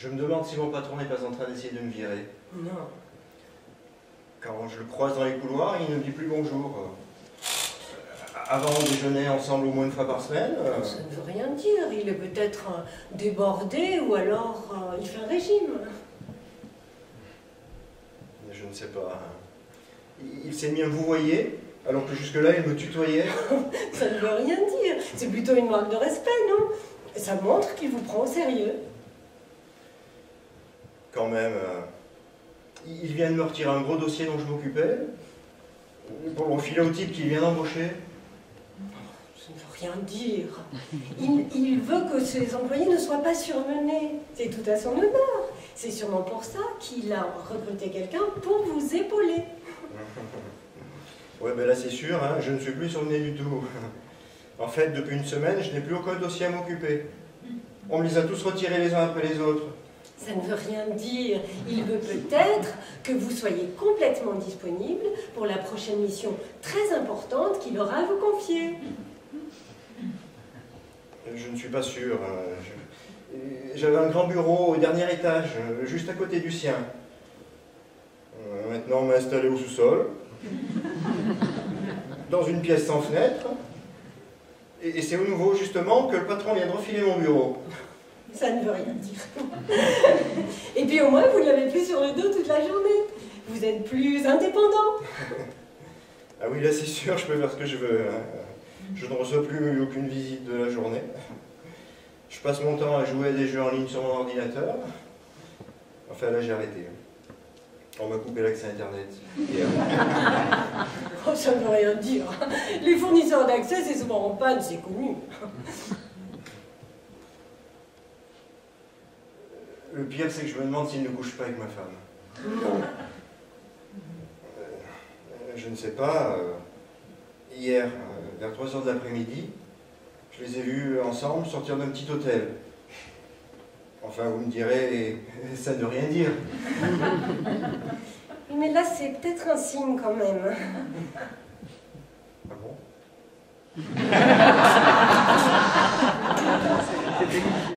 Je me demande si mon patron n'est pas en train d'essayer de me virer. Non. Quand je le croise dans les couloirs, il ne me dit plus bonjour. Avant, on déjeunait ensemble au moins une fois par semaine. Ça ne veut rien dire. Il est peut-être débordé ou alors il fait un régime. Je ne sais pas. Il s'est mis à me vouvoyer, alors que jusque-là, il me tutoyait. Ça ne veut rien dire. C'est plutôt une marque de respect, non? Ça montre qu'il vous prend au sérieux. Quand même, il vient de me retirer un gros dossier dont je m'occupais, pour le filer au type qu'il vient d'embaucher. Ça ne veut rien dire. Il veut que ses employés ne soient pas surmenés. C'est tout à son honneur. C'est sûrement pour ça qu'il a recruté quelqu'un pour vous épauler. Ouais, ben là c'est sûr, hein, je ne suis plus surmené du tout. En fait, depuis une semaine, je n'ai plus aucun dossier à m'occuper. On me les a tous retirés les uns après les autres. Ça ne veut rien dire. Il veut peut-être que vous soyez complètement disponible pour la prochaine mission très importante qu'il aura à vous confier. Je ne suis pas sûr. J'avais un grand bureau au dernier étage, juste à côté du sien. Maintenant, on m'a installé au sous-sol, dans une pièce sans fenêtre. Et c'est au nouveau, justement, que le patron vient de refiler mon bureau. Ça ne veut rien dire. Et puis au moins, vous ne l'avez plus sur le dos toute la journée. Vous êtes plus indépendant. Ah oui, là c'est sûr, je peux faire ce que je veux. Je ne reçois plus aucune visite de la journée. Je passe mon temps à jouer à des jeux en ligne sur mon ordinateur. Enfin là j'ai arrêté. On m'a coupé l'accès Internet. Oh, ça ne veut rien dire. Les fournisseurs d'accès, c'est souvent en panne, c'est connu. Le pire, c'est que je me demande s'il ne couche pas avec ma femme. Non. Je ne sais pas. Hier, vers 3 h de l'après-midi, je les ai vus ensemble sortir d'un petit hôtel. Enfin, vous me direz, ça ne veut rien dire. Mais là, c'est peut-être un signe quand même. Ah bon?